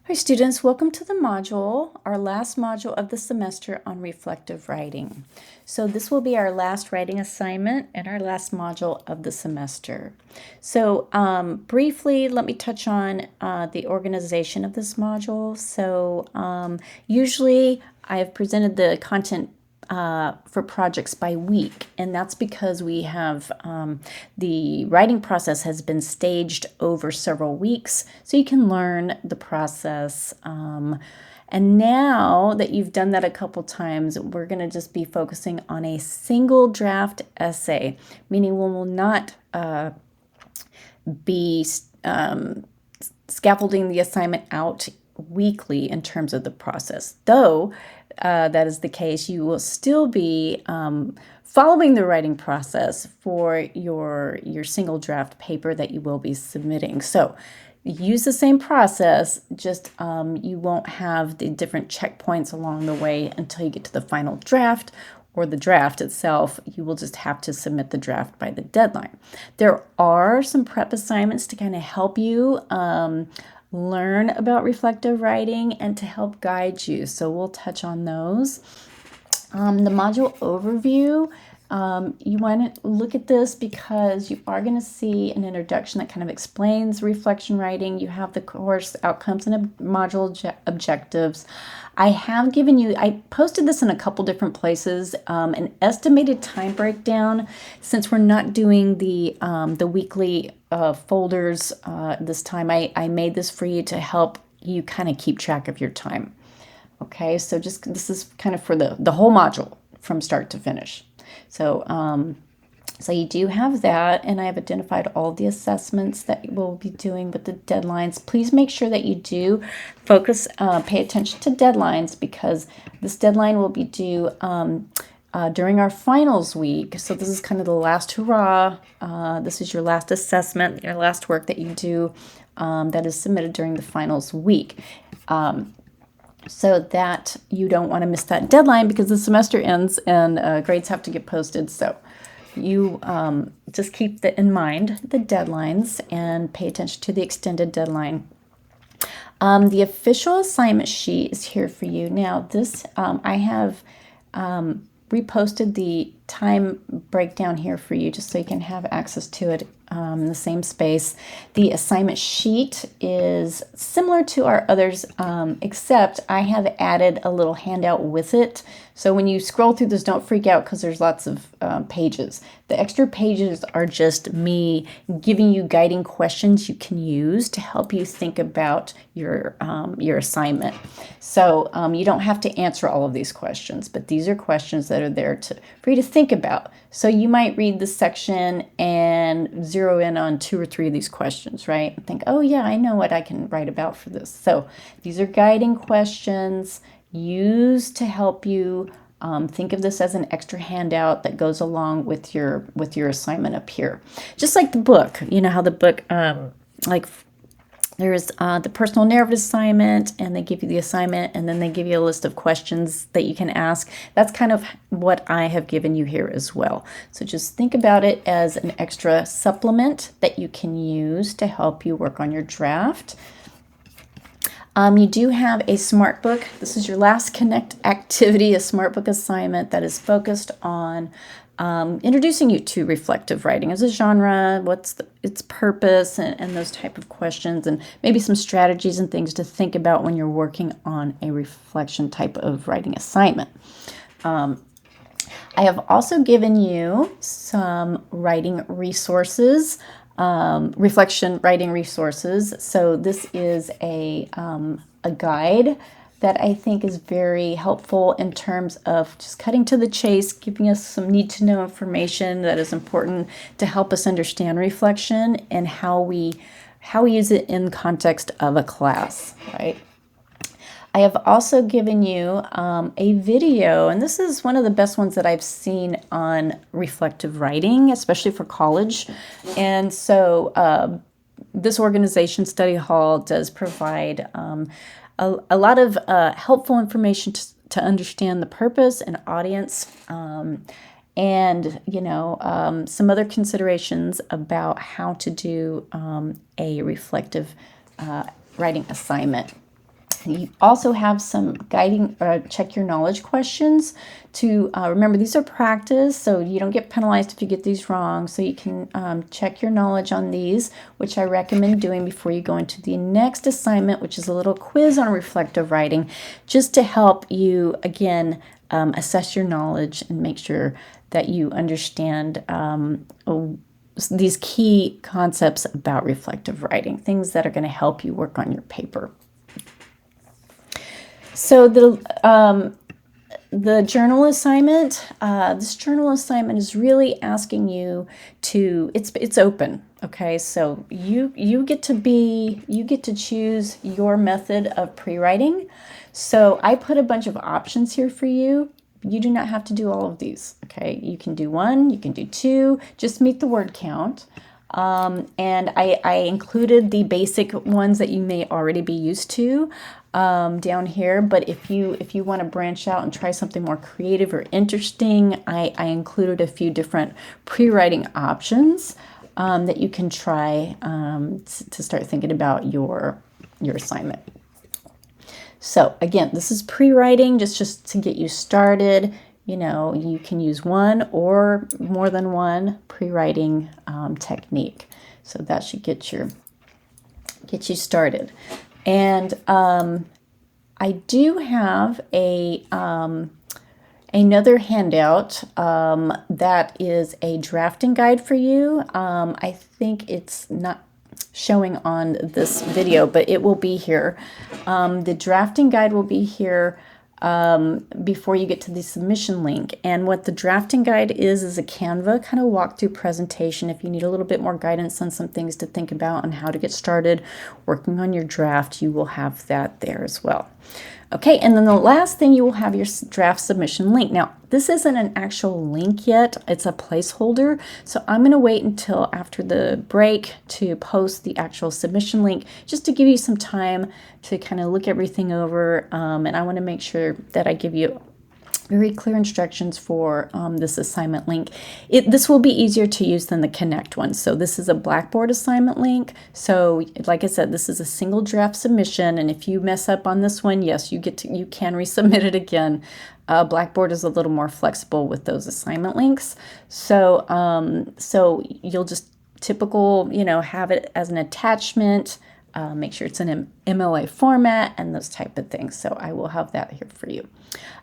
Hi students, welcome to the module, our last module of the semester on reflective writing. So this will be our last writing assignment and our last module of the semester. So briefly, let me touch on the organization of this module. So usually I've presented the content for projects by week, and that's because we have the writing process has been staged over several weeks, so you can learn the process. And now that you've done that a couple times, we're going to just be focusing on a single draft essay, meaning we will not be scaffolding the assignment out weekly in terms of the process. Though that is the case, you will still be following the writing process for your single draft paper that you will be submitting. So use the same process, just you won't have the different checkpoints along the way until you get to the final draft or the draft itself. You will just have to submit the draft by the deadline. There are some prep assignments to kind of help you learn about reflective writing and to help guide you. So we'll touch on those. The module overview, you want to look at this because you are going to see an introduction that kind of explains reflection writing. You have the course outcomes and module objectives. I have given you, I posted this in a couple different places, an estimated time breakdown. Since we're not doing the weekly folders this time, I made this for you to help you kind of keep track of your time. Okay, so just this is kind of for the whole module from start to finish. So so you do have that, and I have identified all the assessments that we'll be doing with the deadlines. Please make sure that you do focus, pay attention to deadlines, because this deadline will be due during our finals week. So this is kind of the last hurrah. This is your last assessment, your last work that you do that is submitted during the finals week. So that you don't want to miss that deadline, because the semester ends and grades have to get posted. So you just keep in mind the deadlines and pay attention to the extended deadline. The official assignment sheet is here for you. Now this, I have reposted the time breakdown here for you just so you can have access to it in the same space. The assignment sheet is similar to our others, except I have added a little handout with it. So when you scroll through this, don't freak out because there's lots of pages. The extra pages are just me giving you guiding questions you can use to help you think about your assignment. So you don't have to answer all of these questions, but these are questions that are there for you to think about. So you might read this section and zero in on 2 or 3 of these questions, right? And think, oh yeah, I know what I can write about for this. So these are guiding questions used to help you think of this as an extra handout that goes along with your assignment up here. Just like the book, you know how the book, like there's the personal narrative assignment, and they give you the assignment, and then they give you a list of questions that you can ask. That's kind of what I have given you here as well. So just think about it as an extra supplement that you can use to help you work on your draft. You do have a SmartBook. This is your last Connect activity, a SmartBook assignment that is focused on introducing you to reflective writing as a genre, what's its purpose, and those type of questions, and maybe some strategies and things to think about when you're working on a reflection type of writing assignment. I have also given you some writing resources, reflection writing resources. So this is a guide that I think is very helpful in terms of just cutting to the chase, giving us some need-to-know information that is important to help us understand reflection and how we use it in context of a class, right? I have also given you a video, and this is one of the best ones that I've seen on reflective writing, especially for college. And so this organization, Study Hall, does provide a lot of helpful information to understand the purpose and audience, and some other considerations about how to do a reflective writing assignment. You also have some guiding check your knowledge questions to remember these are practice, so you don't get penalized if you get these wrong. So you can check your knowledge on these, which I recommend doing before you go into the next assignment, which is a little quiz on reflective writing, just to help you again assess your knowledge and make sure that you understand these key concepts about reflective writing, things that are going to help you work on your paper. So the journal assignment, this journal assignment is really asking you to, it's open, okay? So you get to choose your method of pre-writing. So I put a bunch of options here for you. You do not have to do all of these, okay? You can do one, you can do two, just meet the word count. And I included the basic ones that you may already be used to down here. But if you want to branch out and try something more creative or interesting, I included a few different pre-writing options that you can try to start thinking about your assignment. So again, this is pre-writing just to get you started. You know, you can use one or more than one pre-writing technique. So that should get you started. And I do have another handout that is a drafting guide for you. I think it's not showing on this video, but it will be here. The drafting guide will be here before you get to the submission link. And what the drafting guide is a Canva kind of walkthrough presentation. If you need a little bit more guidance on some things to think about on how to get started working on your draft, you will have that there as well. Okay, and then the last thing, you will have your draft submission link. Now, this isn't an actual link yet. It's a placeholder. So I'm going to wait until after the break to post the actual submission link, just to give you some time to kind of look everything over. And I want to make sure that I give you very clear instructions for this assignment link. This will be easier to use than the Connect one. So this is a Blackboard assignment link. So like I said, this is a single draft submission, and if you mess up on this one, yes, you can resubmit it again. Blackboard is a little more flexible with those assignment links. So so you'll just typical, have it as an attachment. Make sure it's in MLA format and those type of things. So I will have that here for you.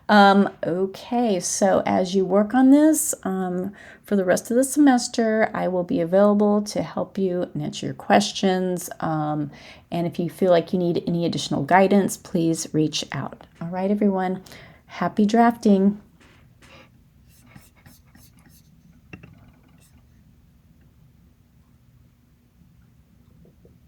Okay, so as you work on this for the rest of the semester, I will be available to help you and answer your questions. And if you feel like you need any additional guidance, please reach out. All right, everyone. Happy drafting.